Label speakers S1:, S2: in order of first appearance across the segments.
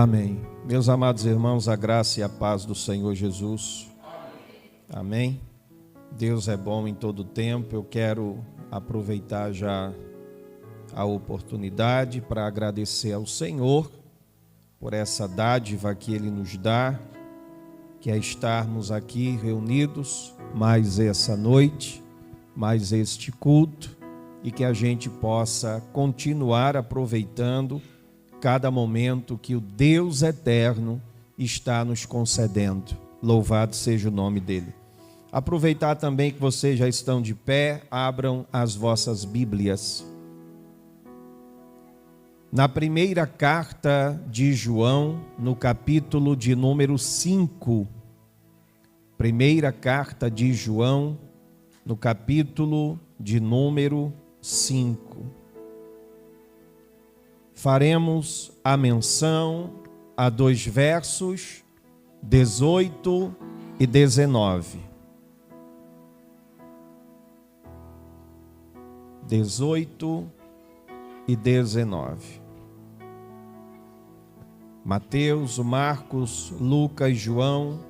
S1: Amém. Meus amados irmãos, a graça e a paz do Senhor Jesus. Amém. Deus é bom em todo tempo. Eu quero aproveitar já a oportunidade para agradecer ao Senhor por essa dádiva que Ele nos dá, que é estarmos aqui reunidos mais essa noite, mais este culto, e que a gente possa continuar aproveitando cada momento que o Deus eterno está nos concedendo. Louvado seja o nome dele. Aproveitar também que vocês já estão de pé, abram as vossas Bíblias. Na primeira carta de João, no capítulo de número 5. Primeira carta de João, no capítulo de número 5. Faremos a menção a dois versos, 18 e 19. 18 e 19. Mateus, Marcos, Lucas, João,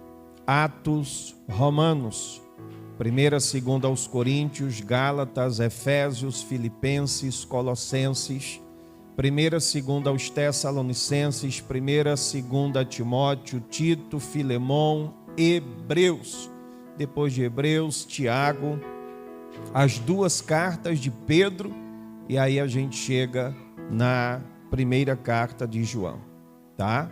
S1: Atos, Romanos, 1ª, 2ª aos Coríntios, Gálatas, Efésios, Filipenses, Colossenses, 1ª, 2ª aos Tessalonicenses, 1ª, 2ª a Timóteo, Tito, Filemão, Hebreus. Depois de Hebreus, Tiago, as duas cartas de Pedro, e aí a gente chega na primeira carta de João, tá?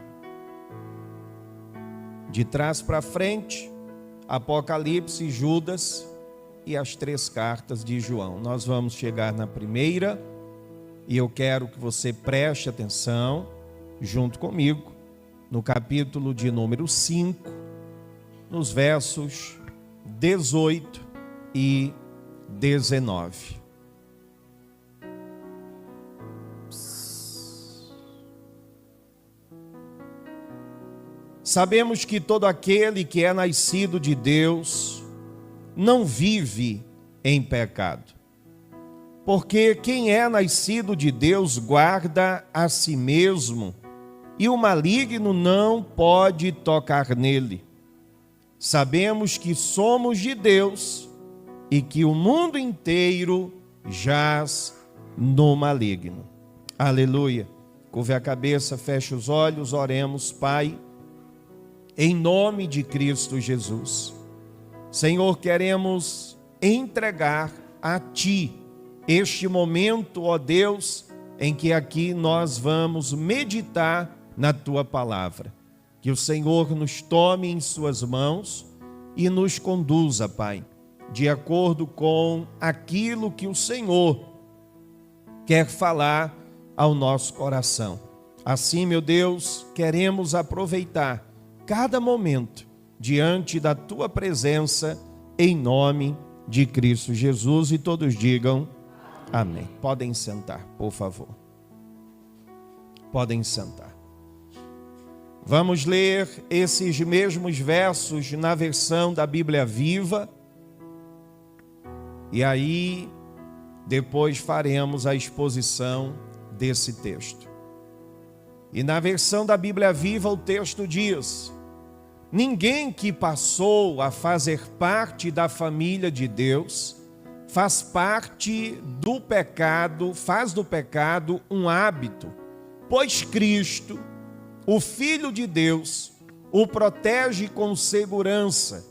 S1: De trás para frente, Apocalipse, Judas e as 3 cartas de João. Nós vamos chegar na primeira, e eu quero que você preste atenção, junto comigo, no capítulo de número 5, nos versos 18 e 19. Sabemos que todo aquele que é nascido de Deus não vive em pecado, porque quem é nascido de Deus guarda a si mesmo, e o maligno não pode tocar nele. Sabemos que somos de Deus e que o mundo inteiro jaz no maligno. Aleluia. Curve a cabeça, feche os olhos, oremos. Pai, em nome de Cristo Jesus, Senhor, queremos entregar a Ti este momento, ó Deus, em que aqui nós vamos meditar na Tua palavra. Que o Senhor nos tome em Suas mãos e nos conduza, Pai, de acordo com aquilo que o Senhor quer falar ao nosso coração. Assim, meu Deus, queremos aproveitar cada momento diante da Tua presença, em nome de Cristo Jesus, e todos digam amém. Podem sentar, por favor. Podem sentar. Vamos ler esses mesmos versos na versão da Bíblia Viva, e aí depois faremos a exposição desse texto. E na versão da Bíblia Viva o texto diz: ninguém que passou a fazer parte da família de Deus faz do pecado um hábito, pois Cristo, o Filho de Deus, o protege com segurança,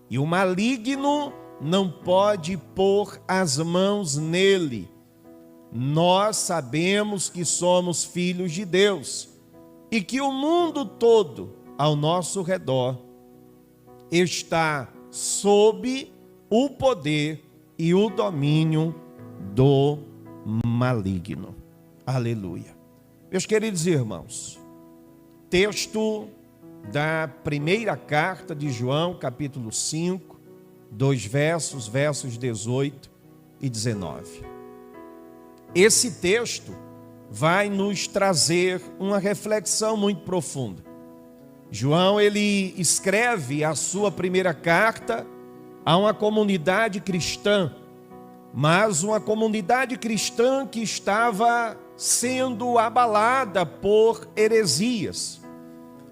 S1: e o maligno não pode pôr as mãos nele. Nós sabemos que somos filhos de Deus e que o mundo todo ao nosso redor está sob o poder e o domínio do maligno. Aleluia. Meus queridos irmãos, texto da primeira carta de João, capítulo 5, 2 versos 18 e 19. Esse texto vai nos trazer uma reflexão muito profunda. João, ele escreve a sua primeira carta a uma comunidade cristã, mas uma comunidade cristã que estava sendo abalada por heresias.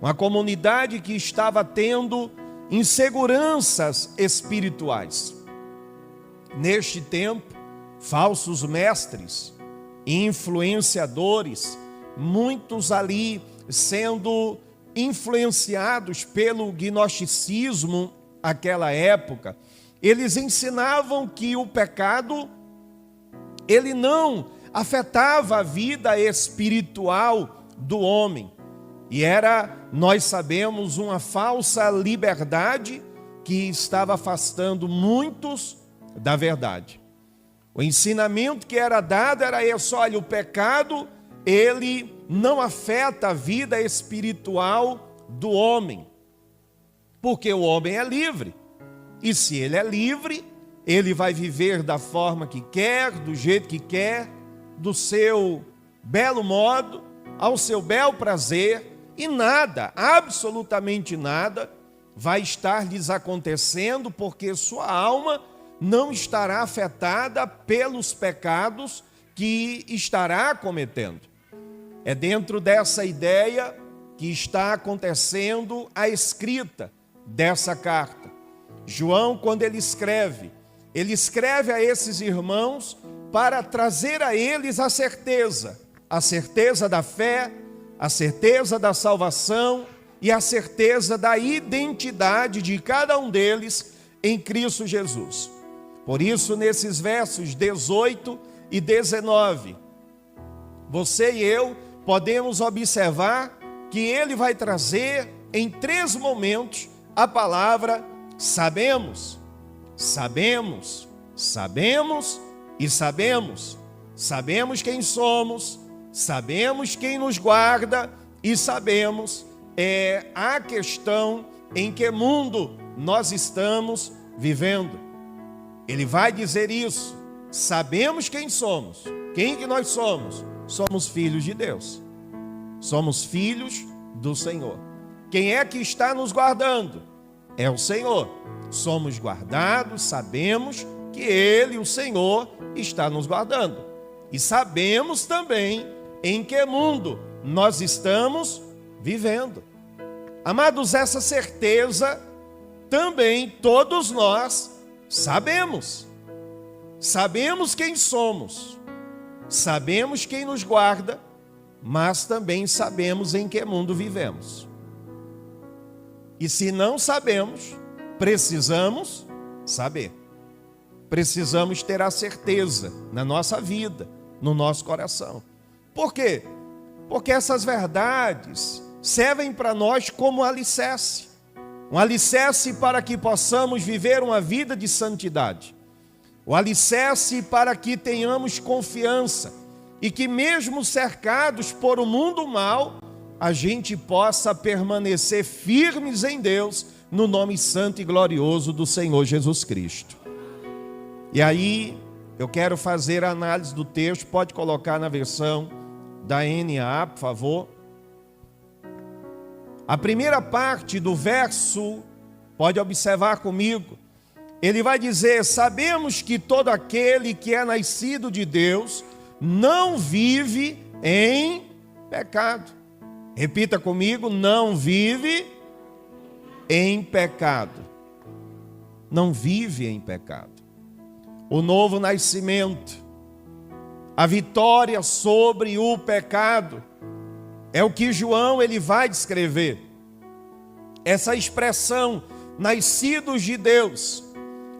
S1: uma comunidade que estava tendo inseguranças espirituais. Neste tempo, falsos mestres e influenciadores, muitos ali sendo influenciados pelo gnosticismo naquela época, eles ensinavam que o pecado, ele não afetava a vida espiritual do homem. E era, nós sabemos, uma falsa liberdade que estava afastando muitos da verdade. O ensinamento que era dado era esse: olha, o pecado, ele não afeta a vida espiritual do homem, porque o homem é livre. E se ele é livre, ele vai viver da forma que quer, do jeito que quer, do seu belo modo, ao seu bel prazer, e nada, absolutamente nada, vai estar lhes acontecendo, porque sua alma não estará afetada pelos pecados que estará cometendo. É dentro dessa ideia que está acontecendo a escrita dessa carta. João, quando ele escreve a esses irmãos para trazer a eles a certeza da fé, a certeza da salvação e a certeza da identidade de cada um deles em Cristo Jesus. Por isso, nesses versos 18 e 19, você e eu podemos observar que ele vai trazer em 3 momentos a palavra sabemos. Sabemos, sabemos e sabemos. Sabemos quem somos, sabemos quem nos guarda e sabemos a questão em que mundo nós estamos vivendo. Ele vai dizer isso. Sabemos quem somos. Quem que nós somos? Somos filhos de Deus. Somos filhos do Senhor. Quem é que está nos guardando? É o Senhor. Somos guardados, sabemos que Ele, o Senhor, está nos guardando. E sabemos também em que mundo nós estamos vivendo. Amados, essa certeza também todos nós sabemos. Sabemos quem somos, sabemos quem nos guarda, mas também sabemos em que mundo vivemos. E se não sabemos, precisamos saber. Precisamos ter a certeza na nossa vida, no nosso coração. Por quê? Porque essas verdades servem para nós como alicerce. Um alicerce para que possamos viver uma vida de santidade. O alicerce para que tenhamos confiança e que mesmo cercados por um mundo mal, a gente possa permanecer firmes em Deus, no nome santo e glorioso do Senhor Jesus Cristo. E aí, eu quero fazer a análise do texto, pode colocar na versão da NA, por favor. A primeira parte do verso, pode observar comigo, ele vai dizer: sabemos que todo aquele que é nascido de Deus não vive em pecado. Repita comigo: não vive em pecado. Não vive em pecado. O novo nascimento, a vitória sobre o pecado, é o que João ele vai descrever. Essa expressão, nascidos de Deus,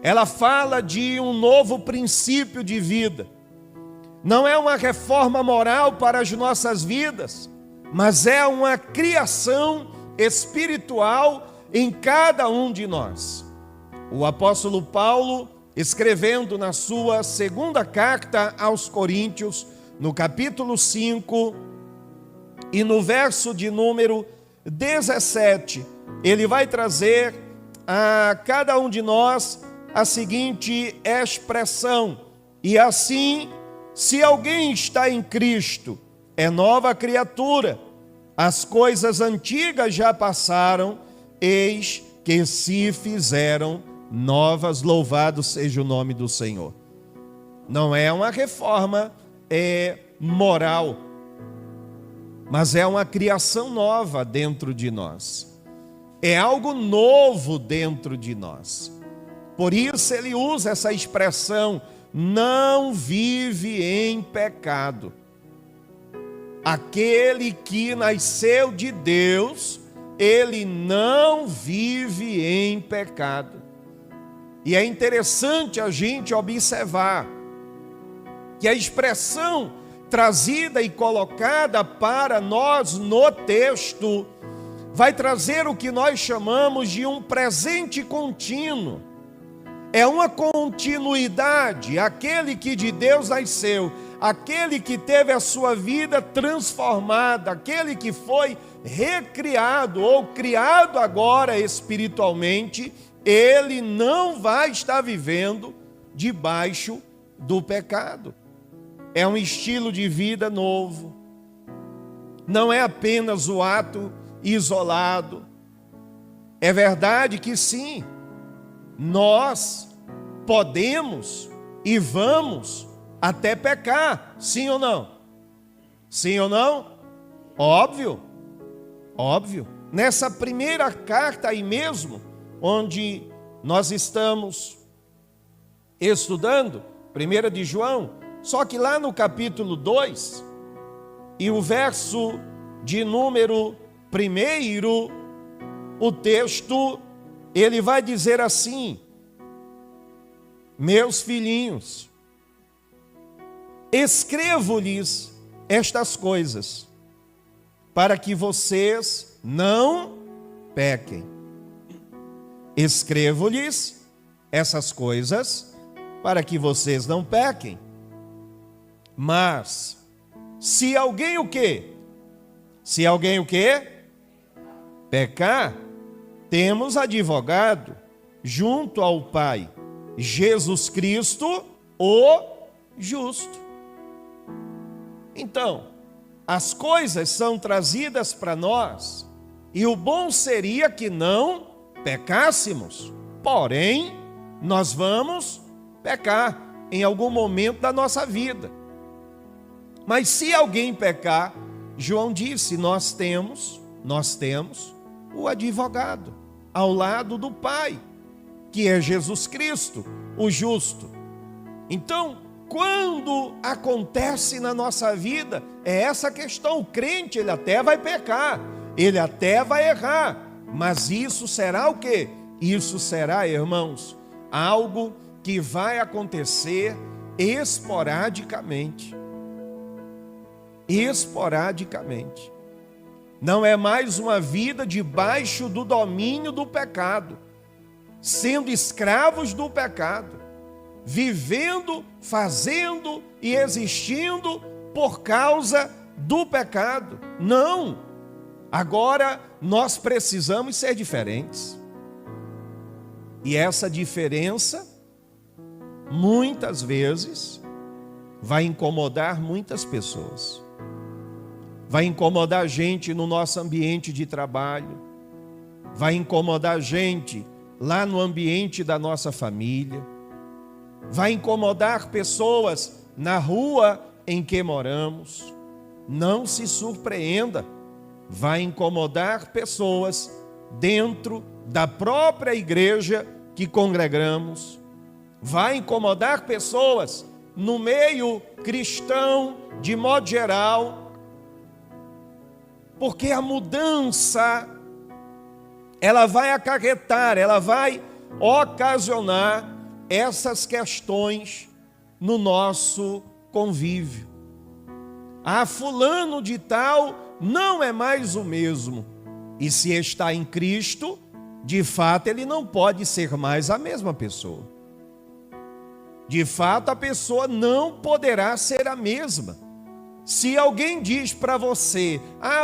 S1: ela fala de um novo princípio de vida. Não é uma reforma moral para as nossas vidas, mas é uma criação espiritual em cada um de nós. O apóstolo Paulo, escrevendo na sua segunda carta aos Coríntios, no capítulo 5 e no verso de número 17, ele vai trazer a cada um de nós a seguinte expressão: e assim, se alguém está em Cristo, é nova criatura, as coisas antigas já passaram, eis que se fizeram novas. Louvado seja o nome do Senhor. Não é uma reforma moral, mas é uma criação nova dentro de nós. É algo novo dentro de nós. Por isso ele usa essa expressão, não vive em pecado. Aquele que nasceu de Deus, ele não vive em pecado. E é interessante a gente observar que a expressão trazida e colocada para nós no texto vai trazer o que nós chamamos de um presente contínuo. É uma continuidade, aquele que de Deus nasceu, aquele que teve a sua vida transformada, aquele que foi recriado ou criado agora espiritualmente, ele não vai estar vivendo debaixo do pecado. É um estilo de vida novo. Não é apenas o ato isolado. É verdade que sim, nós podemos e vamos até pecar, sim ou não? Sim ou não? Óbvio, óbvio. Nessa primeira carta aí mesmo, onde nós estamos estudando, 1 de João, só que lá no capítulo 2, e o verso de número 1, o texto, ele vai dizer assim: meus filhinhos, escrevo-lhes estas coisas, para que vocês não pequem. Escrevo-lhes essas coisas, para que vocês não pequem. Mas, se alguém o quê? Se alguém o quê? Pecar, temos advogado junto ao Pai, Jesus Cristo, o justo. Então, as coisas são trazidas para nós, e o bom seria que não pecássemos. Porém, nós vamos pecar em algum momento da nossa vida. Mas se alguém pecar, João disse, nós temos o advogado ao lado do Pai, que é Jesus Cristo, o justo. Então, quando acontece na nossa vida, é essa questão, o crente, ele até vai pecar, ele até vai errar, mas isso será o quê? Isso será, irmãos, algo que vai acontecer esporadicamente. Esporadicamente. Não é mais uma vida debaixo do domínio do pecado, sendo escravos do pecado, vivendo, fazendo e existindo por causa do pecado. Não! Agora nós precisamos ser diferentes. E essa diferença, muitas vezes, vai incomodar muitas pessoas. Vai incomodar a gente no nosso ambiente de trabalho, vai incomodar a gente lá no ambiente da nossa família, vai incomodar pessoas na rua em que moramos. Não se surpreenda, vai incomodar pessoas dentro da própria igreja que congregamos, vai incomodar pessoas no meio cristão de modo geral, porque a mudança, ela vai acarretar, ela vai ocasionar essas questões no nosso convívio. Ah, fulano de tal não é mais o mesmo. E se está em Cristo, de fato ele não pode ser mais a mesma pessoa. De fato a pessoa não poderá ser a mesma. Se alguém diz para você,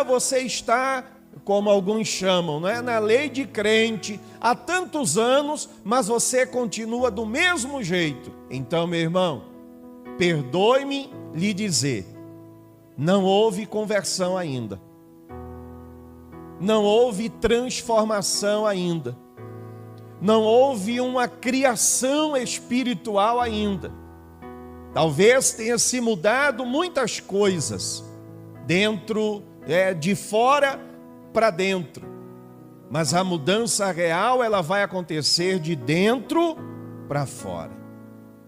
S1: você está, como alguns chamam, não é, na lei de crente há tantos anos, mas você continua do mesmo jeito. Então, meu irmão, perdoe-me lhe dizer, não houve conversão ainda. Não houve transformação ainda. Não houve uma criação espiritual ainda. Talvez tenha se mudado muitas coisas dentro de fora para dentro. Mas a mudança real, ela vai acontecer de dentro para fora.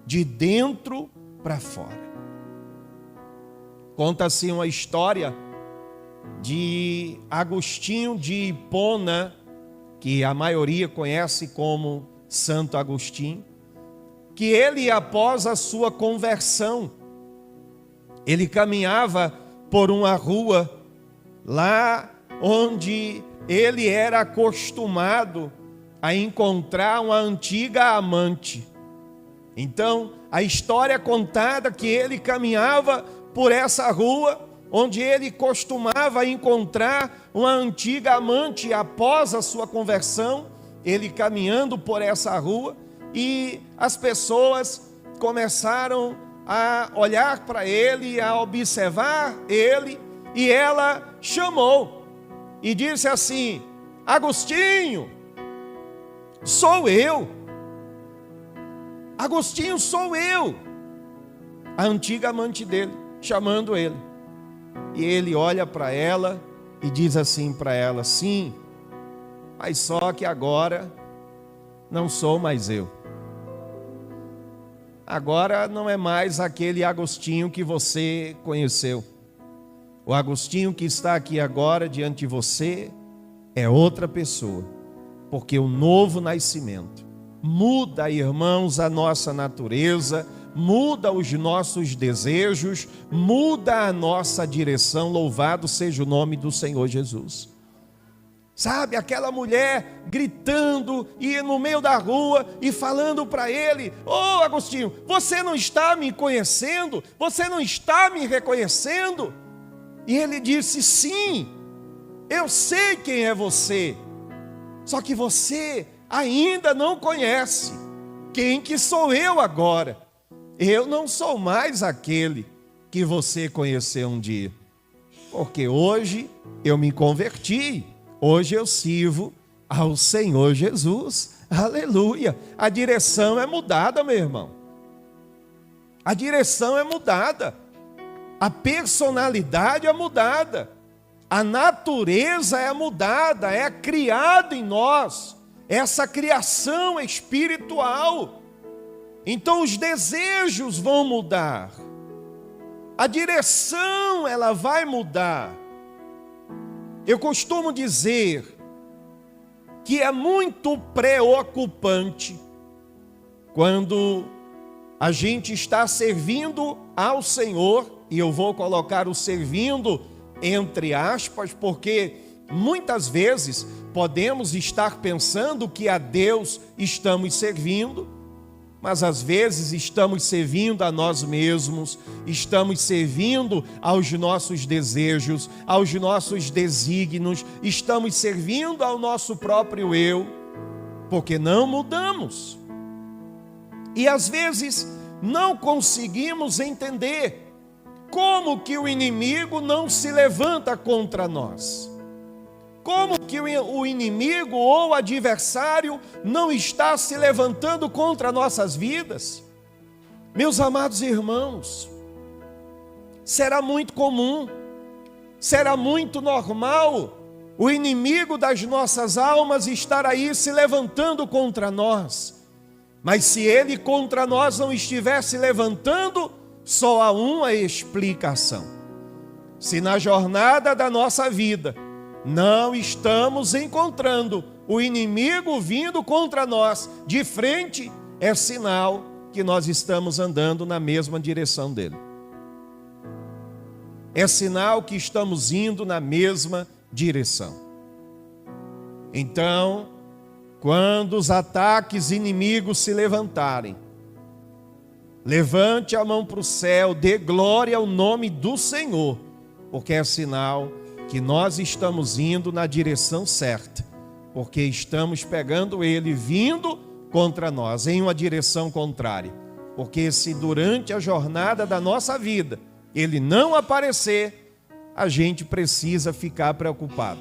S1: De dentro para fora. Conta-se uma história de Agostinho de Hipona, que a maioria conhece como Santo Agostinho, que ele, após a sua conversão, ele caminhava por uma rua lá onde ele era acostumado a encontrar uma antiga amante. Então, a história contada que ele caminhava por essa rua, onde ele costumava encontrar uma antiga amante após a sua conversão, ele caminhando por essa rua, e as pessoas começaram a olhar para ele, a observar ele, e ela chamou e disse assim: Agostinho, sou eu. Agostinho, sou eu. A antiga amante dele, chamando ele. E ele olha para ela e diz assim para ela: sim, mas só que agora não sou mais eu. Agora não é mais aquele Agostinho que você conheceu. O Agostinho que está aqui agora diante de você é outra pessoa, porque o novo nascimento muda, irmãos, a nossa natureza, muda os nossos desejos, muda a nossa direção. Louvado seja o nome do Senhor Jesus. Sabe, aquela mulher gritando e no meio da rua e falando para ele: ô Agostinho, você não está me conhecendo? Você não está me reconhecendo? E ele disse: sim, eu sei quem é você, só que você ainda não conhece quem que sou eu agora. Eu não sou mais aquele que você conheceu um dia, porque hoje eu me converti, hoje eu sirvo ao Senhor Jesus. Aleluia! A direção é mudada, meu irmão. A direção é mudada. A personalidade é mudada. A natureza é mudada, é criada em nós. Essa criação espiritual. Então os desejos vão mudar. A direção, ela vai mudar. Eu costumo dizer que é muito preocupante quando a gente está servindo ao Senhor, e eu vou colocar o servindo entre aspas, porque muitas vezes podemos estar pensando que a Deus estamos servindo, mas às vezes estamos servindo a nós mesmos, estamos servindo aos nossos desejos, aos nossos desígnios, estamos servindo ao nosso próprio eu, porque não mudamos. E às vezes não conseguimos entender como que o inimigo não se levanta contra nós. Como que o inimigo ou o adversário não está se levantando contra nossas vidas? Meus amados irmãos, será muito comum, será muito normal o inimigo das nossas almas estar aí se levantando contra nós. Mas se ele contra nós não estiver se levantando, só há uma explicação. Se na jornada da nossa vida não estamos encontrando o inimigo vindo contra nós de frente, é sinal que nós estamos andando na mesma direção dele. É sinal que estamos indo na mesma direção. Então, quando os ataques inimigos se levantarem, levante a mão para o céu, dê glória ao nome do Senhor, porque é sinal que nós estamos indo na direção certa, porque estamos pegando ele vindo contra nós, em uma direção contrária. Porque se durante a jornada da nossa vida ele não aparecer, a gente precisa ficar preocupado,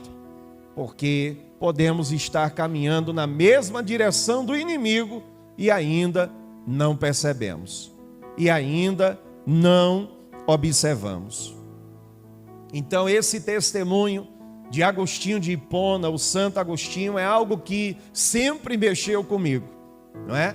S1: porque podemos estar caminhando na mesma direção do inimigo e ainda não percebemos, e ainda não observamos. Então esse testemunho de Agostinho de Hipona, o Santo Agostinho, é algo que sempre mexeu comigo, não é?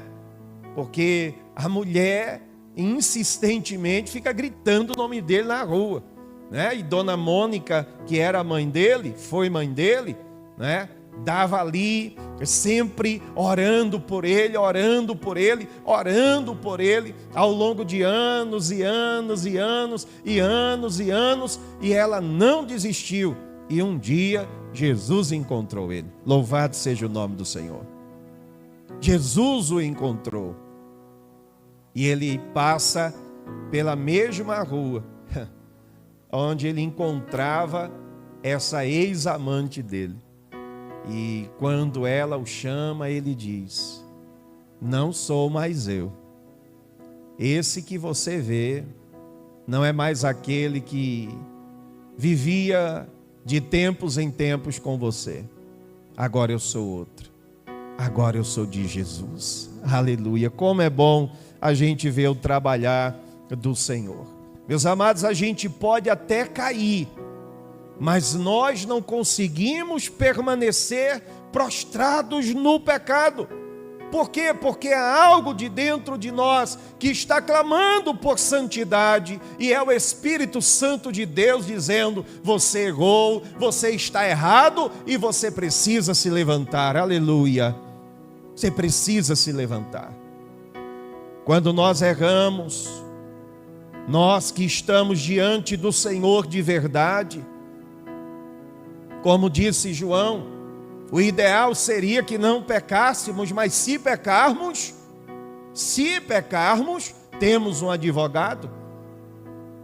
S1: Porque a mulher insistentemente fica gritando o nome dele na rua, né? E Dona Mônica, que era a mãe dele, foi mãe dele, né? Dava ali, sempre orando por ele, orando por ele, orando por ele, ao longo de anos e anos e anos e anos e anos, e ela não desistiu. E um dia Jesus encontrou ele. Louvado seja o nome do Senhor. Jesus o encontrou. E ele passa pela mesma rua onde ele encontrava essa ex-amante dele. E quando ela o chama, ele diz: não sou mais eu. Esse que você vê não é mais aquele que vivia de tempos em tempos com você. Agora eu sou outro. Agora eu sou de Jesus. Aleluia. Como é bom a gente ver o trabalhar do Senhor. Meus amados, a gente pode até cair, mas nós não conseguimos permanecer prostrados no pecado. Por quê? Porque há algo de dentro de nós que está clamando por santidade, e é o Espírito Santo de Deus dizendo: você errou, você está errado e você precisa se levantar. Aleluia. Você precisa se levantar. Quando nós erramos, nós que estamos diante do Senhor de verdade, como disse João, o ideal seria que não pecássemos, mas se pecarmos, temos um advogado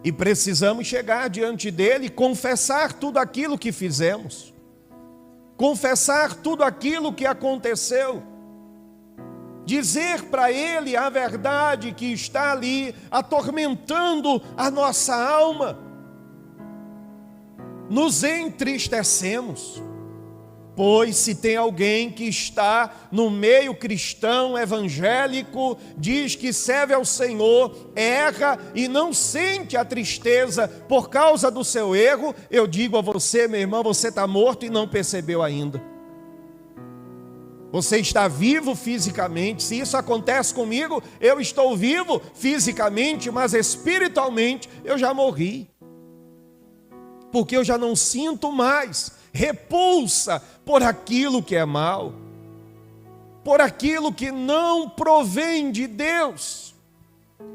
S1: e precisamos chegar diante dele e confessar tudo aquilo que fizemos, confessar tudo aquilo que aconteceu, dizer para ele a verdade que está ali atormentando a nossa alma. Nos entristecemos, pois se tem alguém que está no meio cristão evangélico, diz que serve ao Senhor, erra e não sente a tristeza por causa do seu erro, eu digo a você, meu irmão, você está morto e não percebeu ainda. Você está vivo fisicamente. Se isso acontece comigo, eu estou vivo fisicamente, mas espiritualmente eu já morri. Porque eu já não sinto mais repulsa por aquilo que é mal, por aquilo que não provém de Deus,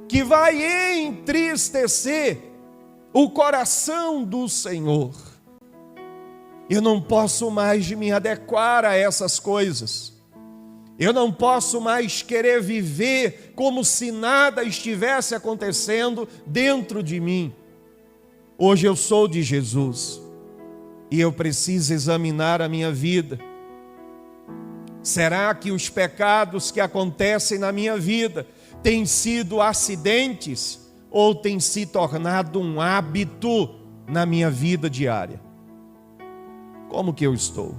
S1: que vai entristecer o coração do Senhor. Eu não posso mais me adequar a essas coisas. Eu não posso mais querer viver como se nada estivesse acontecendo dentro de mim. Hoje eu sou de Jesus e eu preciso examinar a minha vida. Será que os pecados que acontecem na minha vida têm sido acidentes ou têm se tornado um hábito na minha vida diária? Como que eu estou?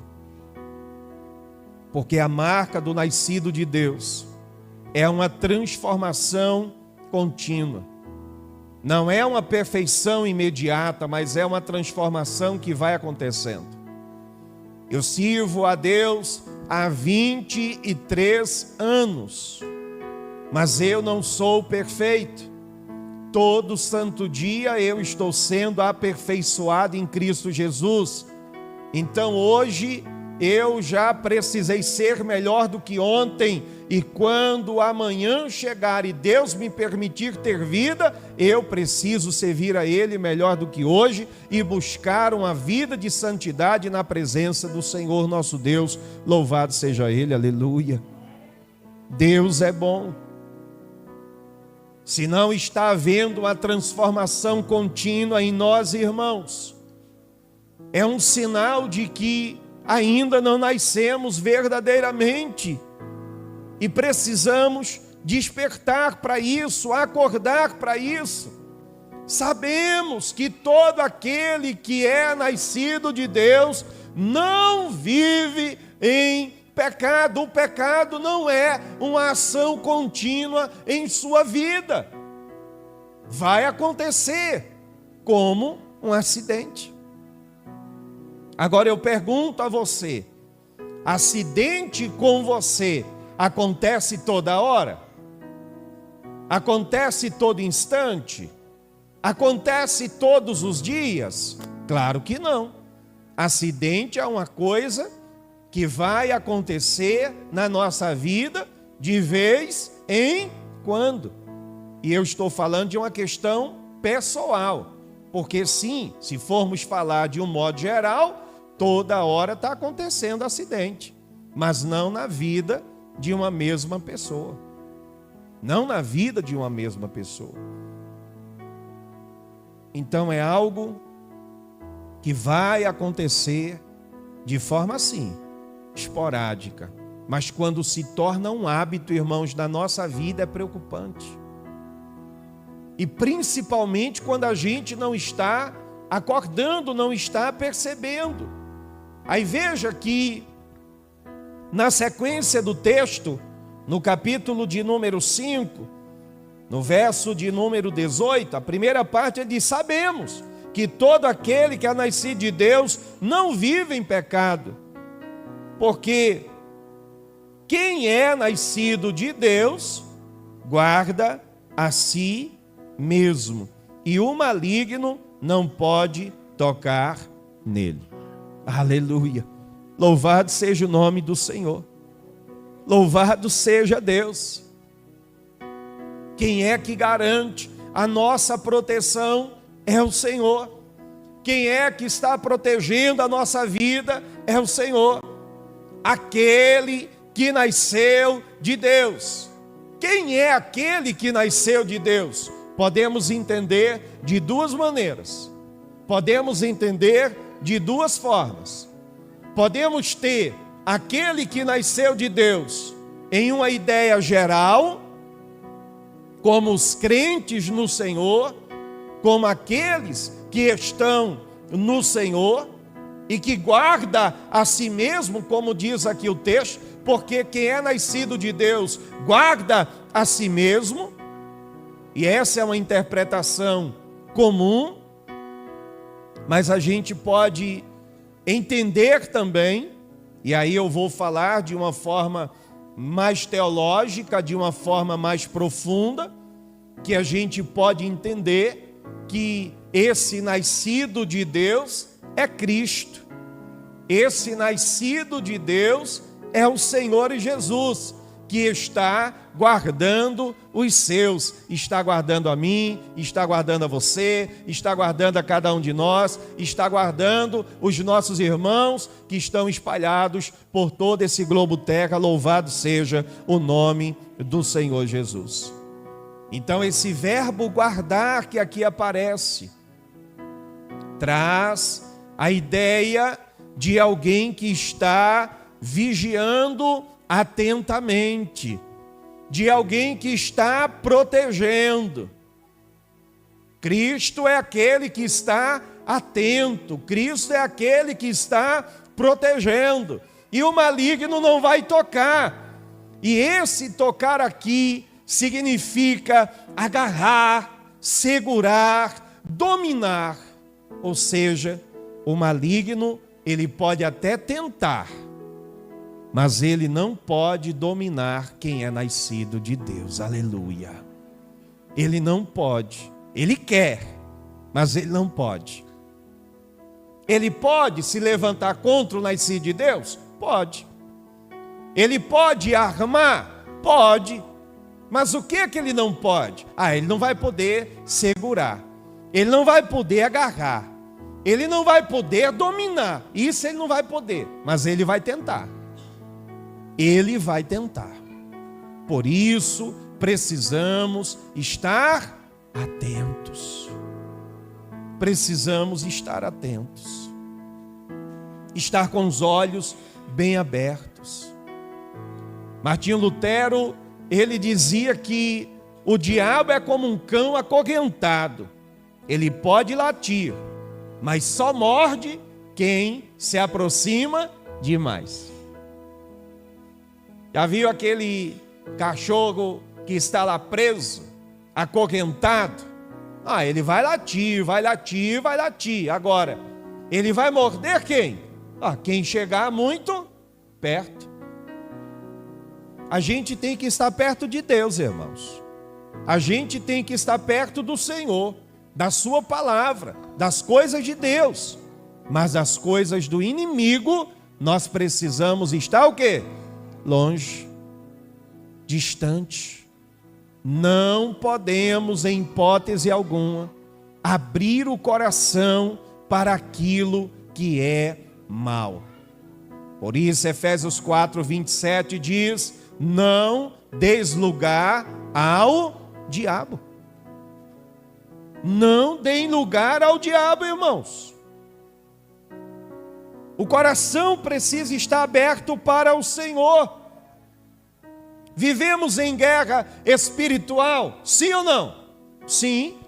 S1: Porque a marca do nascido de Deus é uma transformação contínua. Não é uma perfeição imediata, mas é uma transformação que vai acontecendo. Eu sirvo a Deus há 23 anos, mas eu não sou perfeito. Todo santo dia eu estou sendo aperfeiçoado em Cristo Jesus. Então hoje eu já precisei ser melhor do que ontem, e quando amanhã chegar e Deus me permitir ter vida, eu preciso servir a Ele melhor do que hoje e buscar uma vida de santidade na presença do Senhor nosso Deus. Louvado seja Ele, aleluia. Deus é bom. Se não está havendo uma transformação contínua em nós, irmãos, é um sinal de que ainda não nascemos verdadeiramente e precisamos despertar para isso, acordar para isso. Sabemos que todo aquele que é nascido de Deus não vive em pecado. O pecado não é uma ação contínua em sua vida. Vai acontecer como um acidente. Agora eu pergunto a você: acidente com você acontece toda hora? Acontece todo instante? Acontece todos os dias? Claro que não. Acidente é uma coisa que vai acontecer na nossa vida de vez em quando. E eu estou falando de uma questão pessoal, porque sim, se formos falar de um modo geral, toda hora está acontecendo acidente, mas não na vida de uma mesma pessoa. Não na vida de uma mesma pessoa. Então é algo que vai acontecer de forma assim, esporádica. Mas quando se torna um hábito, irmãos, na nossa vida, é preocupante. E principalmente quando a gente não está acordando, não está percebendo. Aí veja que na sequência do texto, no capítulo de número 5, no verso de número 18, a primeira parte ele diz: sabemos que todo aquele que é nascido de Deus não vive em pecado, porque quem é nascido de Deus guarda a si mesmo, e o maligno não pode tocar nele. Aleluia! Louvado seja o nome do Senhor. Louvado seja Deus. Quem é que garante a nossa proteção? É o Senhor. Quem é que está protegendo a nossa vida? É o Senhor. Aquele que nasceu de Deus. Quem é aquele que nasceu de Deus? Podemos entender de duas maneiras. Podemos entender de duas formas. Podemos ter aquele que nasceu de Deus em uma ideia geral, como os crentes no Senhor, como aqueles que estão no Senhor e que guarda a si mesmo, como diz aqui o texto, porque quem é nascido de Deus guarda a si mesmo. E essa é uma interpretação comum, mas a gente pode entender também, e aí eu vou falar de uma forma mais teológica, de uma forma mais profunda, que a gente pode entender que esse nascido de Deus é Cristo. Esse nascido de Deus é o Senhor Jesus, que está guardando os seus, está guardando a mim, está guardando a você, está guardando a cada um de nós, está guardando os nossos irmãos que estão espalhados por todo esse globo terra. Louvado seja o nome do Senhor Jesus. Então esse verbo guardar que aqui aparece, traz a ideia de alguém que está vigiando atentamente, de alguém que está protegendo. Cristo é aquele que está atento, Cristo é aquele que está protegendo, e o maligno não vai tocar. E esse tocar aqui significa agarrar, segurar, dominar. Ou seja, o maligno, ele pode até tentar, mas ele não pode dominar quem é nascido de Deus. Aleluia. Ele não pode. Ele quer, mas ele não pode. Ele pode se levantar contra o nascido de Deus? Pode. Ele pode armar? Pode. Mas o que é que ele não pode? Ele não vai poder segurar. Ele não vai poder agarrar. Ele não vai poder dominar. Isso ele não vai poder, mas ele vai tentar. Ele vai tentar. Por isso, precisamos estar atentos. Precisamos estar atentos. Estar com os olhos bem abertos. Martinho Lutero, ele dizia que o diabo é como um cão acorrentado. Ele pode latir, mas só morde quem se aproxima demais. Já viu aquele cachorro que está lá preso, acorrentado? Ele vai latir, vai latir, vai latir. Agora, Ele vai morder quem? Quem chegar muito perto. A gente tem que estar perto de Deus, irmãos. A gente tem que estar perto do Senhor, da sua palavra, das coisas de Deus. Mas das coisas do inimigo, nós precisamos estar o quê? Longe, distante. Não podemos, em hipótese alguma, abrir o coração para aquilo que é mal. Por isso, Efésios 4:27 diz: não deis lugar ao diabo. Não deem lugar ao diabo, irmãos. O coração precisa estar aberto para o Senhor. Vivemos em guerra espiritual, sim ou não? Sim.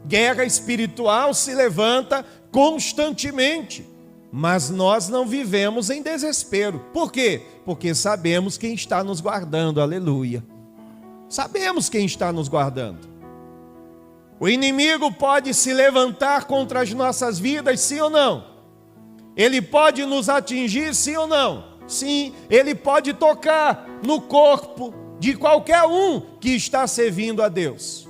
S1: Guerra espiritual se levanta constantemente, mas nós não vivemos em desespero. Por quê? Porque sabemos quem está nos guardando, aleluia. Sabemos quem está nos guardando. O inimigo pode se levantar contra as nossas vidas, sim ou não? Ele pode nos atingir, sim ou não? Sim, ele pode tocar no corpo de qualquer um que está servindo a Deus.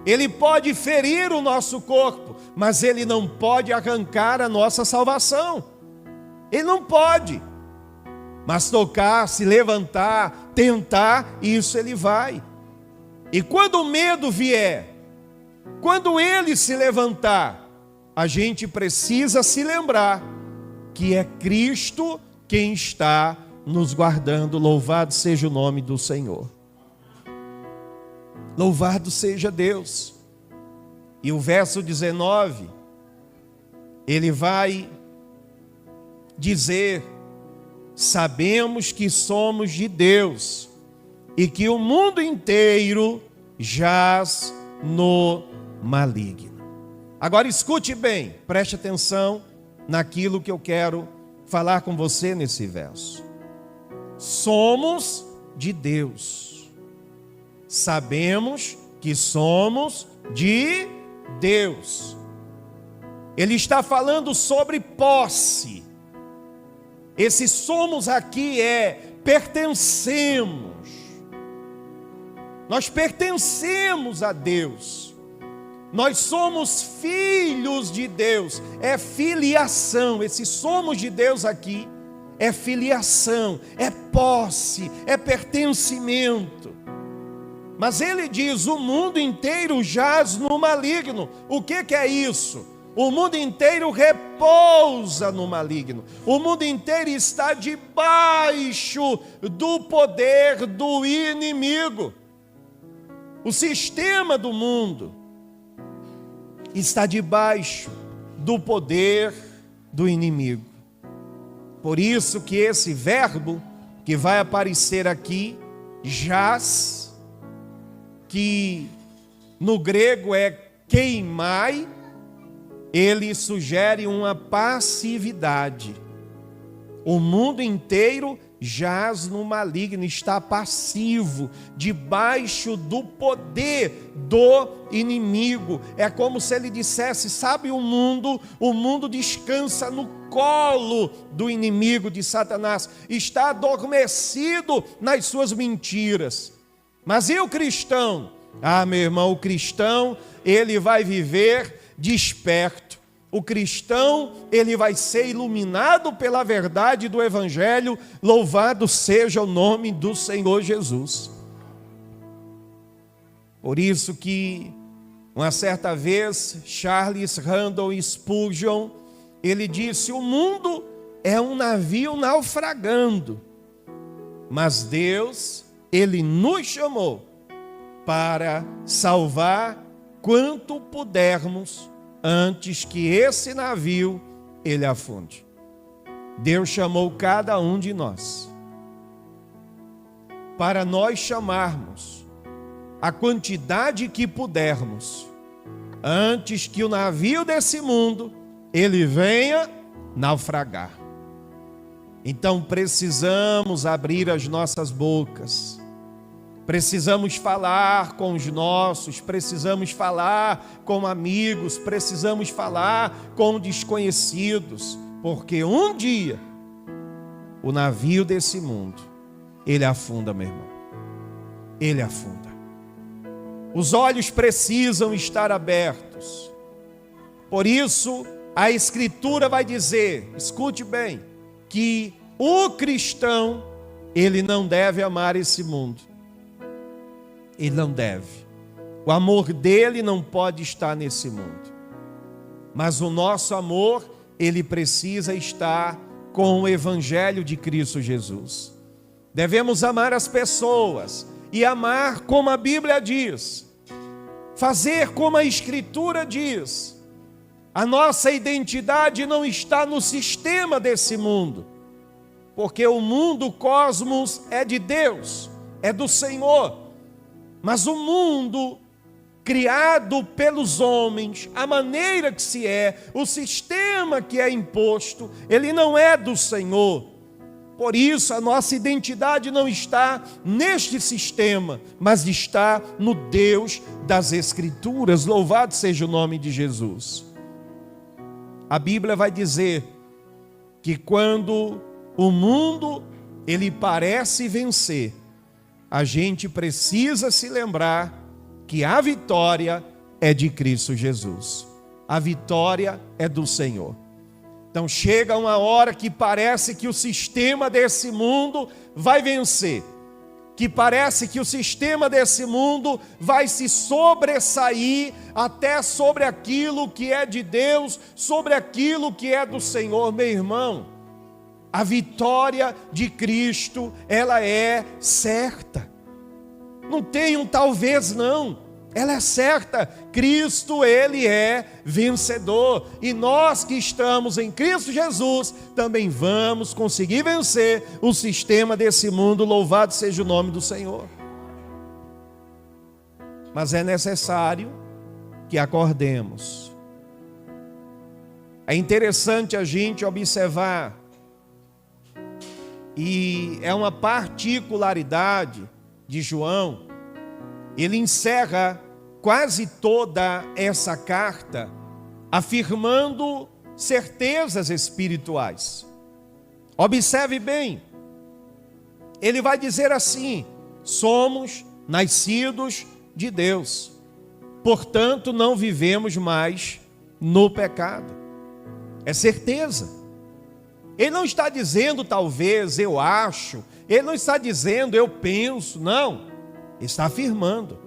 S1: Ele pode ferir o nosso corpo, mas ele não pode arrancar a nossa salvação. Ele não pode. Mas tocar, se levantar, tentar, isso ele vai. E quando o medo vier, quando ele se levantar, a gente precisa se lembrar que é Cristo quem está nos guardando. Louvado seja o nome do Senhor. Louvado seja Deus. E o verso 19, ele vai dizer: sabemos que somos de Deus e que o mundo inteiro jaz no maligno. Agora escute bem, preste atenção naquilo que eu quero falar com você nesse verso. Somos de Deus. Sabemos que somos de Deus. Ele está falando sobre posse. Esse somos aqui é pertencemos. Nós pertencemos a Deus. Nós somos filhos de Deus. É filiação. Esse somos de Deus aqui é filiação, é posse, é pertencimento. Mas ele diz: o mundo inteiro jaz no maligno. O que é isso? O mundo inteiro repousa no maligno. O mundo inteiro está debaixo do poder do inimigo. O sistema do mundo está debaixo do poder do inimigo. Por isso que esse verbo que vai aparecer aqui, jaz, que no grego é queimai, ele sugere uma passividade. O mundo inteiro jaz no maligno, está passivo, debaixo do poder do inimigo. É como se ele dissesse: sabe, o mundo descansa no colo do inimigo, de Satanás, está adormecido nas suas mentiras. Mas e o cristão? Meu irmão, o cristão, ele vai viver desperto. O cristão, ele vai ser iluminado pela verdade do Evangelho. Louvado seja o nome do Senhor Jesus. Por isso que, uma certa vez, Charles Randall Spurgeon, ele disse: o mundo é um navio naufragando, mas Deus, ele nos chamou para salvar quanto pudermos antes que esse navio ele afunde. Deus chamou cada um de nós para nós chamarmos a quantidade que pudermos antes que o navio desse mundo ele venha naufragar. Então precisamos abrir as nossas bocas, Precisamos falar com os nossos, precisamos falar com amigos, precisamos falar com desconhecidos, porque um dia o navio desse mundo, ele afunda, meu irmão. Ele afunda. Os olhos precisam estar abertos. Por isso, a Escritura vai dizer, escute bem, que o cristão, ele não deve amar esse mundo. Ele não deve. O amor dele não pode estar nesse mundo. Mas o nosso amor, ele precisa estar com o Evangelho de Cristo Jesus. Devemos amar as pessoas e amar como a Bíblia diz. Fazer como a Escritura diz. A nossa identidade não está no sistema desse mundo, porque o mundo, o cosmos, é de Deus, é do Senhor. Mas o mundo criado pelos homens, a maneira que se é, o sistema que é imposto, ele não é do Senhor. Por isso a nossa identidade não está neste sistema, mas está no Deus das Escrituras. Louvado seja o nome de Jesus. A Bíblia vai dizer que quando o mundo ele parece vencer, a gente precisa se lembrar que a vitória é de Cristo Jesus. A vitória é do Senhor. Então chega uma hora que parece que o sistema desse mundo vai vencer, que parece que o sistema desse mundo vai se sobressair até sobre aquilo que é de Deus, sobre aquilo que é do Senhor. Meu irmão, a vitória de Cristo, ela é certa. Não tem um talvez não. Ela é certa. Cristo, ele é vencedor. E nós que estamos em Cristo Jesus, também vamos conseguir vencer o sistema desse mundo. Louvado seja o nome do Senhor. Mas é necessário que acordemos. É interessante a gente observar, e é uma particularidade de João, ele encerra quase toda essa carta afirmando certezas espirituais. Observe bem, ele vai dizer assim: somos nascidos de Deus, portanto não vivemos mais no pecado. É certeza. Ele não está dizendo talvez, eu acho, ele não está dizendo eu penso, não. Ele está afirmando.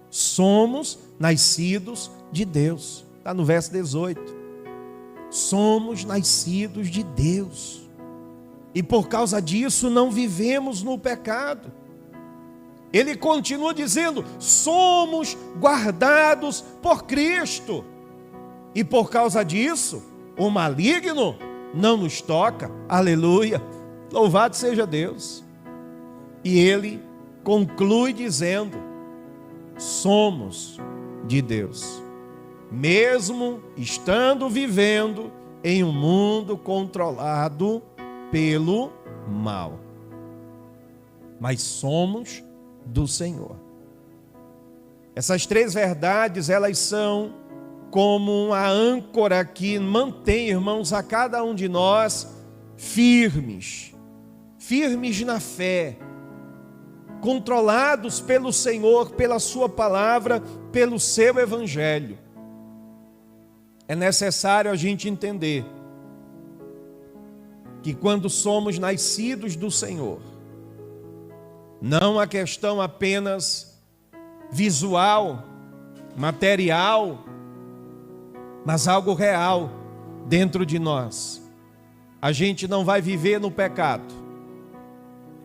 S1: Somos nascidos de Deus. Está no verso 18. Somos nascidos de Deus. E por causa disso não vivemos no pecado. Ele continua dizendo, somos guardados por Cristo. E por causa disso, o maligno não nos toca. Aleluia. Louvado seja Deus. E ele conclui dizendo, somos de Deus, mesmo estando vivendo em um mundo controlado pelo mal. Mas somos do Senhor. Essas três verdades, elas são como uma âncora que mantém, irmãos, a cada um de nós firmes na fé, controlados pelo Senhor, pela sua palavra, pelo seu evangelho. É necessário a gente entender que quando somos nascidos do Senhor, não a questão apenas visual, material, mas algo real dentro de nós. A gente não vai viver no pecado.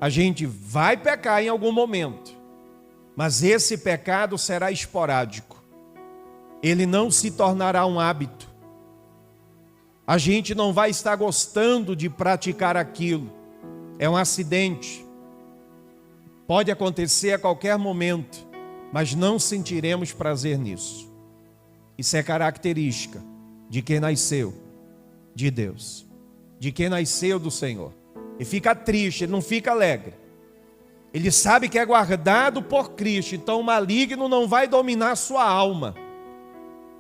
S1: A gente vai pecar em algum momento, mas esse pecado será esporádico. Ele não se tornará um hábito. A gente não vai estar gostando de praticar aquilo. É um acidente. Pode acontecer a qualquer momento, mas não sentiremos prazer nisso. Isso é característica de quem nasceu de Deus, de quem nasceu do Senhor. E fica triste, ele não fica alegre. Ele sabe que é guardado por Cristo, então o maligno não vai dominar sua alma.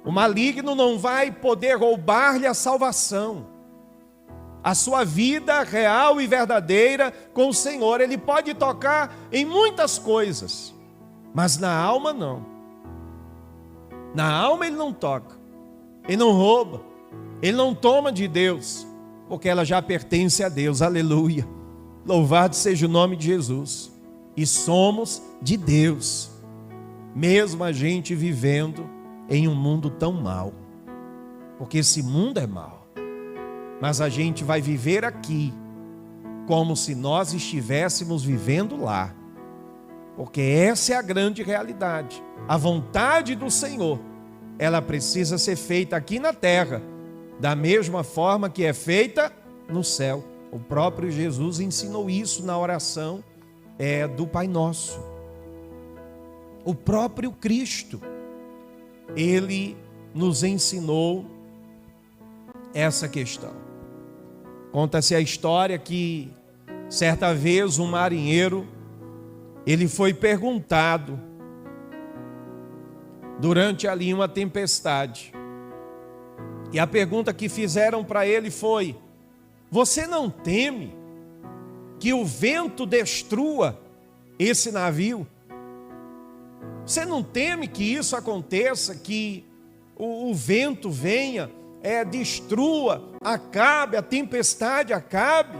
S1: O maligno não vai poder roubar-lhe a salvação. A sua vida real e verdadeira com o Senhor. Ele pode tocar em muitas coisas, mas na alma não. Na alma ele não toca, ele não rouba, ele não toma de Deus, porque ela já pertence a Deus. Aleluia. Louvado seja o nome de Jesus. E somos de Deus, mesmo a gente vivendo em um mundo tão mau, porque esse mundo é mau, mas a gente vai viver aqui como se nós estivéssemos vivendo lá, porque essa é a grande realidade. A vontade do Senhor, ela precisa ser feita aqui na terra, da mesma forma que é feita no céu. O próprio Jesus ensinou isso na oração do Pai Nosso. O próprio Cristo, ele nos ensinou essa questão. Conta-se a história que certa vez um marinheiro, ele foi perguntado durante ali uma tempestade. E a pergunta que fizeram para ele foi: você não teme que o vento destrua esse navio? Você não teme que isso aconteça, que o vento venha, destrua, acabe, a tempestade acabe?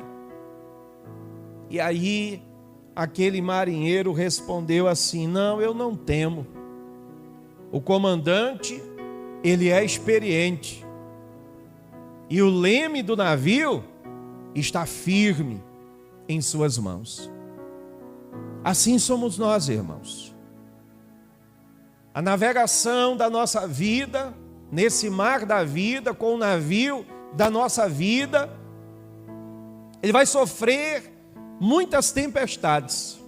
S1: E aí aquele marinheiro respondeu assim: não, eu não temo. O comandante, ele é experiente, e o leme do navio está firme em suas mãos. Assim somos nós, irmãos. A navegação da nossa vida, nesse mar da vida, com o navio da nossa vida, ele vai sofrer muitas tempestades,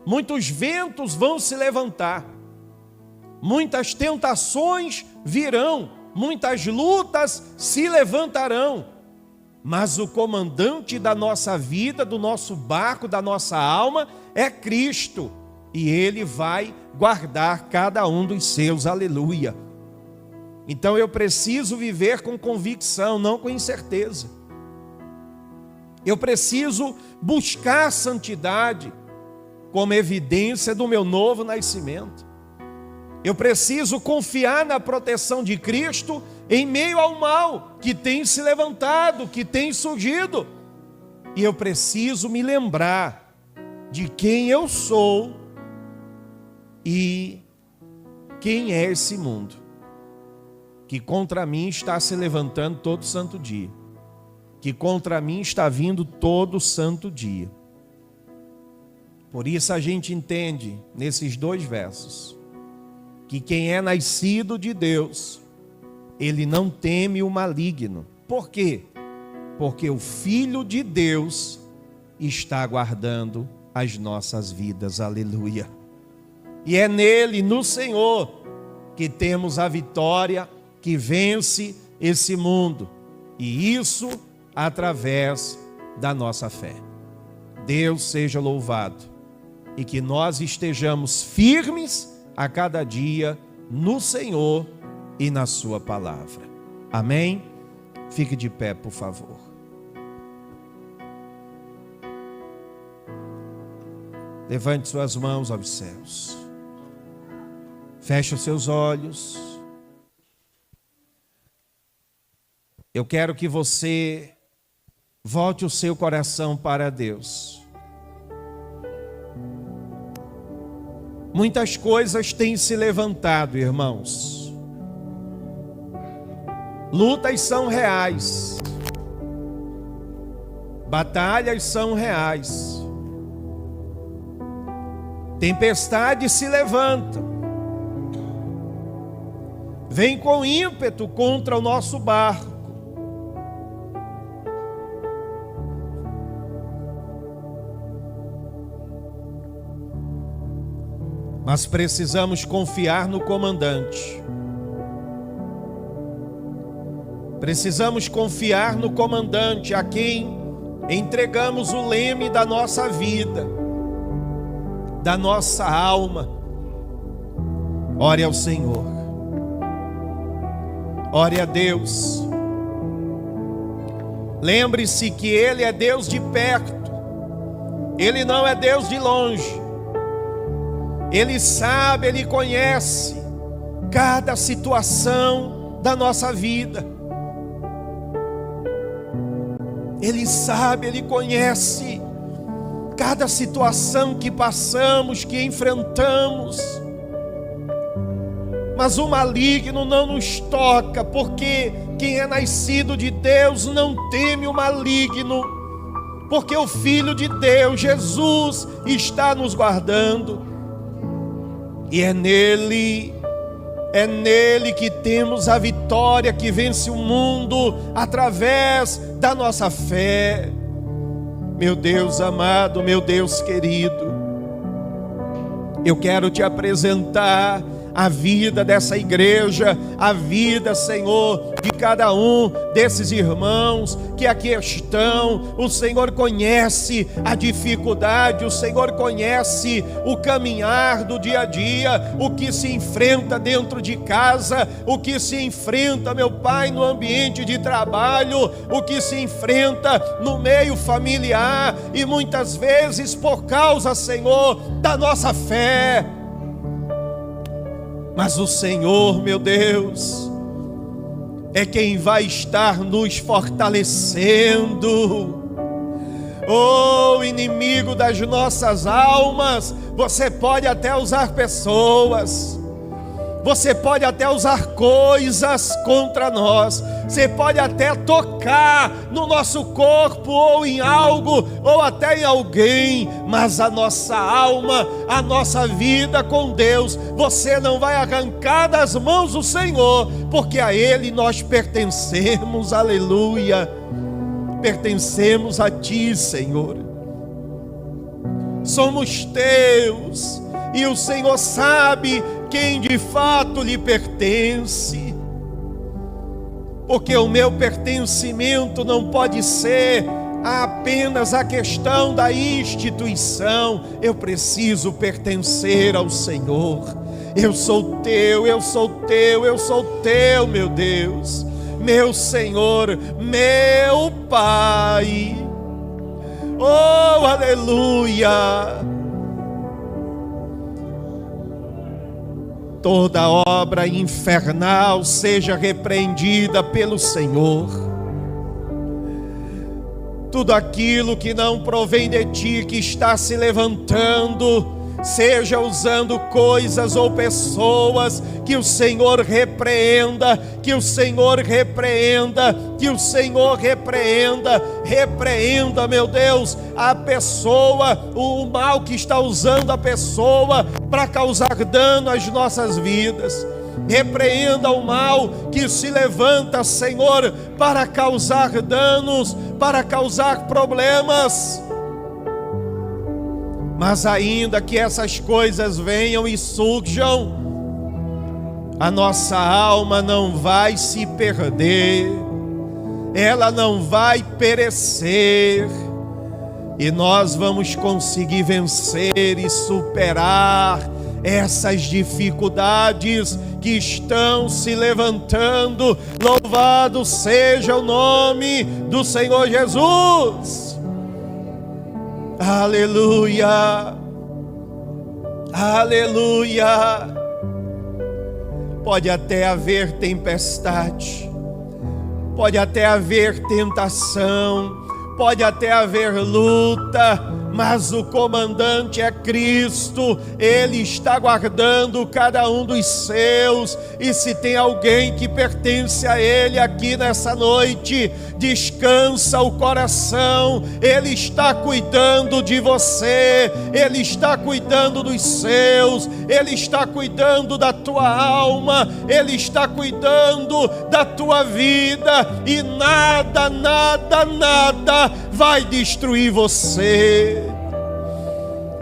S1: muitos ventos vão se levantar, muitas tentações virão, muitas lutas se levantarão. Mas o comandante da nossa vida, do nosso barco, da nossa alma, é Cristo. E Ele vai guardar cada um dos seus. Aleluia. Então eu preciso viver com convicção, não com incerteza. Eu preciso buscar santidade como evidência do meu novo nascimento. Eu preciso confiar na proteção de Cristo em meio ao mal que tem se levantado, que tem surgido. E eu preciso me lembrar de quem eu sou e quem é esse mundo que contra mim está se levantando todo santo dia, que contra mim está vindo todo santo dia. Por isso a gente entende nesses 2 versos que quem é nascido de Deus, ele não teme o maligno. Por quê? Porque o Filho de Deus está guardando as nossas vidas. Aleluia. E é nele, no Senhor, que temos a vitória que vence esse mundo. E isso através da nossa fé. Deus seja louvado. E que nós estejamos firmes a cada dia no Senhor e na sua palavra. Amém? Fique de pé, por favor. Levante suas mãos aos céus. Feche os seus olhos. Eu quero que você volte o seu coração para Deus. Muitas coisas têm se levantado, irmãos. Lutas são reais. Batalhas são reais. Tempestades se levantam. Vem com ímpeto contra o nosso barco. Mas precisamos confiar no comandante. Precisamos confiar no comandante a quem entregamos o leme da nossa vida. da nossa alma, ore ao Senhor, ore a Deus. Lembre-se que Ele é Deus de perto, Ele não é Deus de longe. Ele sabe, Ele conhece cada situação da nossa vida. Ele sabe, Ele conhece cada situação que passamos, que enfrentamos. Mas o maligno não nos toca, porque quem é nascido de Deus não teme o maligno, porque o Filho de Deus, Jesus, está nos guardando. E é nele que temos a vitória que vence o mundo através da nossa fé. Meu Deus amado, meu Deus querido, eu quero te apresentar a vida dessa igreja, a vida, Senhor, de cada um desses irmãos que aqui estão. O Senhor conhece a dificuldade, o Senhor conhece o caminhar do dia a dia, o que se enfrenta dentro de casa, o que se enfrenta, meu Pai, no ambiente de trabalho, o que se enfrenta no meio familiar, e muitas vezes por causa, Senhor, da nossa fé. Mas o Senhor, meu Deus, é quem vai estar nos fortalecendo. Oh, inimigo das nossas almas, você pode até usar pessoas, você pode até usar coisas contra nós, você pode até tocar no nosso corpo, ou em algo, ou até em alguém, mas a nossa alma, a nossa vida com Deus, você não vai arrancar das mãos do Senhor, porque a Ele nós pertencemos. Aleluia, pertencemos a Ti, Senhor, somos Teus, e o Senhor sabe quem de fato lhe pertence, porque o meu pertencimento não pode ser apenas a questão da instituição. Eu preciso pertencer ao Senhor. Eu sou Teu, eu sou Teu, eu sou Teu, meu Deus, meu Senhor, meu Pai. Oh, aleluia! Toda obra infernal seja repreendida pelo Senhor. Tudo aquilo que não provém de Ti, que está se levantando, seja usando coisas ou pessoas, que o Senhor repreenda, que o Senhor repreenda, que o Senhor repreenda. Repreenda, meu Deus, a pessoa, o mal que está usando a pessoa para causar dano às nossas vidas. Repreenda o mal que se levanta, Senhor, para causar danos, para causar problemas. Mas ainda que essas coisas venham e surjam, a nossa alma não vai se perder, ela não vai perecer, e nós vamos conseguir vencer e superar essas dificuldades que estão se levantando. Louvado seja o nome do Senhor Jesus. Aleluia, aleluia. Pode até haver tempestade, pode até haver tentação, pode até haver luta, mas o comandante é Cristo. Ele está guardando cada um dos seus, e se tem alguém que pertence a Ele aqui nessa noite, descansa o coração. Ele está cuidando de você, Ele está cuidando dos seus, Ele está cuidando da tua alma, Ele está cuidando da tua vida, e nada, nada, nada vai destruir você.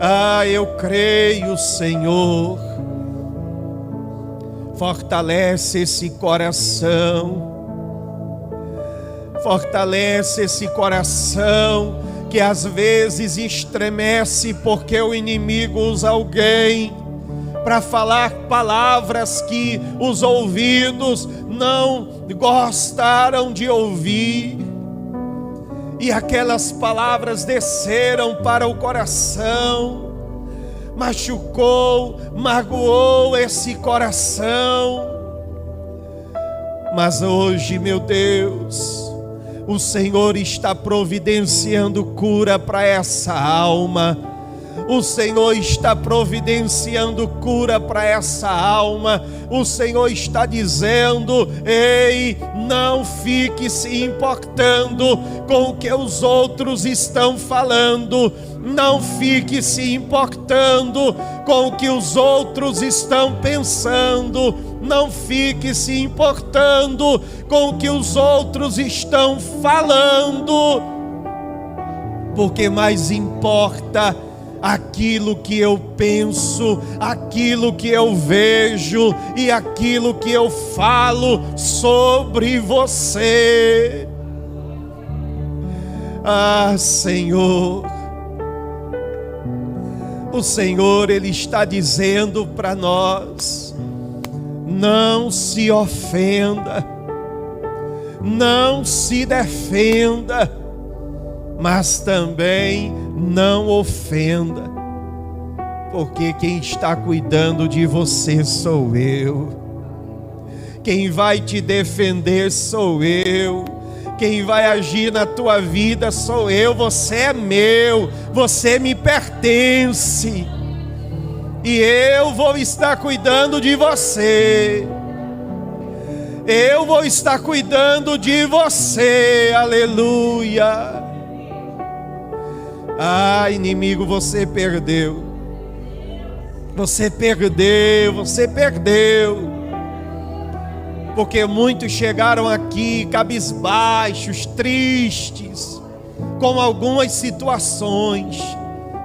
S1: Ah, eu creio, Senhor. Fortalece esse coração, fortalece esse coração que às vezes estremece porque o inimigo usa alguém para falar palavras que os ouvidos não gostaram de ouvir, e aquelas palavras desceram para o coração, machucou, magoou esse coração. Mas hoje, meu Deus, o Senhor está providenciando cura para essa alma. O Senhor está providenciando cura para essa alma. O Senhor está dizendo: ei, não fique se importando com o que os outros estão falando. Não fique se importando com o que os outros estão pensando. Não fique se importando com o que os outros estão falando. Porque mais importa aquilo que eu penso, aquilo que eu vejo e aquilo que eu falo sobre você. Ah, Senhor, o Senhor, Ele está dizendo para nós: não se ofenda, não se defenda, mas também não ofenda, porque quem está cuidando de você sou eu, quem vai te defender sou eu, quem vai agir na tua vida sou eu. Você é meu, você me pertence, e eu vou estar cuidando de você. Eu vou estar cuidando de você, aleluia. Ah, inimigo, você perdeu. Você perdeu, você perdeu. Porque muitos chegaram aqui cabisbaixos, tristes, com algumas situações,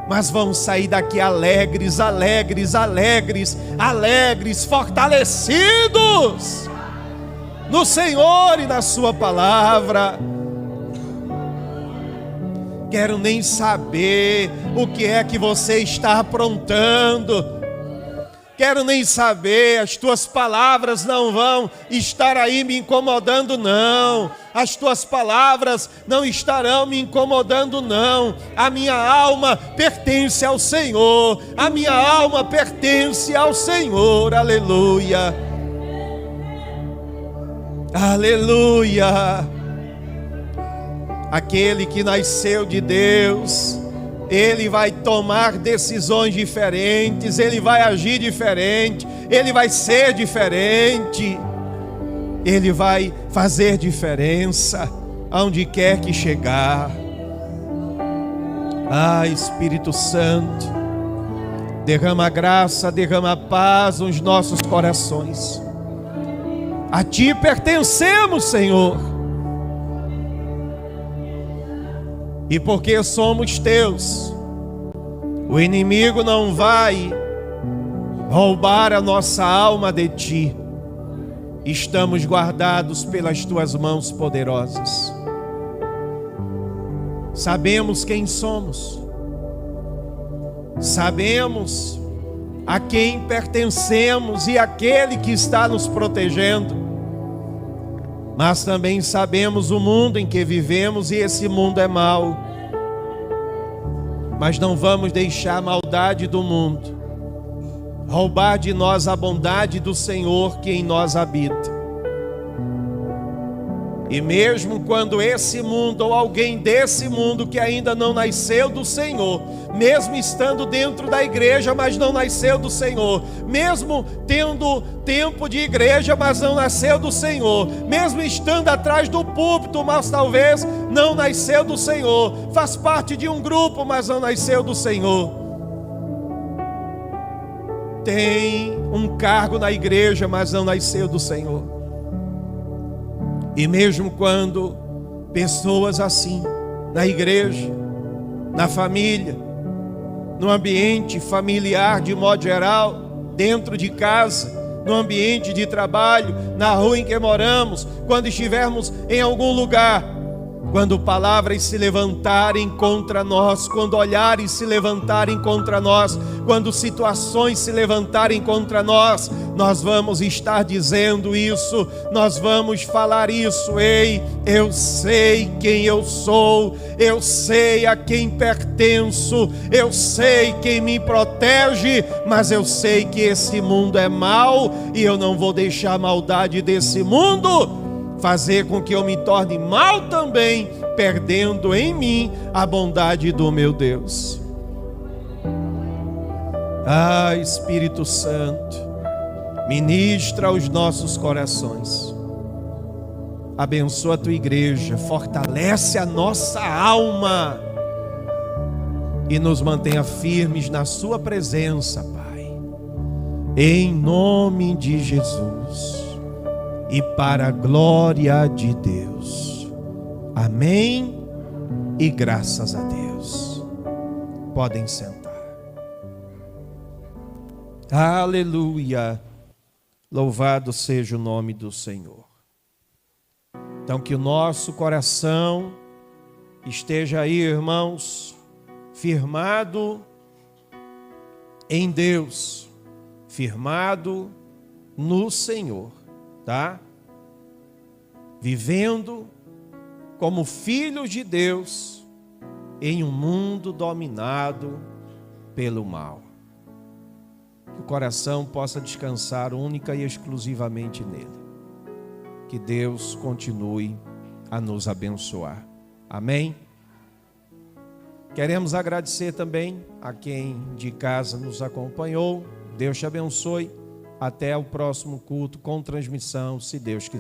S1: mas vão sair daqui alegres, alegres, alegres, alegres, fortalecidos no Senhor e na sua palavra. Quero nem saber o que é que você está aprontando. Quero nem saber, as tuas palavras não vão estar aí me incomodando, não. As tuas palavras não estarão me incomodando, não. A minha alma pertence ao Senhor. A minha alma pertence ao Senhor, aleluia. Aleluia. Aquele que nasceu de Deus, ele vai tomar decisões diferentes, ele vai agir diferente, ele vai ser diferente, ele vai fazer diferença aonde quer que chegar. Ah, Espírito Santo, derrama graça, derrama paz nos nossos corações. A Ti pertencemos, Senhor. E porque somos Teus, o inimigo não vai roubar a nossa alma de Ti. Estamos guardados pelas Tuas mãos poderosas. Sabemos quem somos. Sabemos a quem pertencemos e aquele que está nos protegendo. Mas também sabemos o mundo em que vivemos, e esse mundo é mau. Mas não vamos deixar a maldade do mundo roubar de nós a bondade do Senhor que em nós habita. E mesmo quando esse mundo, ou alguém desse mundo que ainda não nasceu do Senhor, mesmo estando dentro da igreja, mas não nasceu do Senhor, mesmo tendo tempo de igreja, mas não nasceu do Senhor, mesmo estando atrás do púlpito, mas talvez não nasceu do Senhor, faz parte de um grupo, mas não nasceu do Senhor, tem um cargo na igreja, mas não nasceu do Senhor. E mesmo quando pessoas assim, na igreja, na família, no ambiente familiar de modo geral, dentro de casa, no ambiente de trabalho, na rua em que moramos, quando estivermos em algum lugar, Quando palavras se levantarem contra nós, quando olhares se levantarem contra nós, quando situações se levantarem contra nós, nós vamos estar dizendo isso, nós vamos falar isso. Ei, eu sei quem eu sou, eu sei a quem pertenço, eu sei quem me protege, mas eu sei que esse mundo é mau e eu não vou deixar a maldade desse mundo fazer com que eu me torne mal também, perdendo em mim a bondade do meu Deus. Ah, Espírito Santo, ministra aos nossos corações, abençoa a tua igreja, fortalece a nossa alma e nos mantenha firmes na sua presença, Pai, em nome de Jesus e para a glória de Deus. Amém e graças a Deus. Podem sentar. Aleluia. Louvado seja o nome do Senhor. Então que o nosso coração esteja aí, irmãos, firmado em Deus, firmado no Senhor, tá? Vivendo como filhos de Deus em um mundo dominado pelo mal. Que o coração possa descansar única e exclusivamente nele. Que Deus continue a nos abençoar. Amém? Queremos agradecer também a quem de casa nos acompanhou. Deus te abençoe. Até o próximo culto com transmissão, se Deus quiser.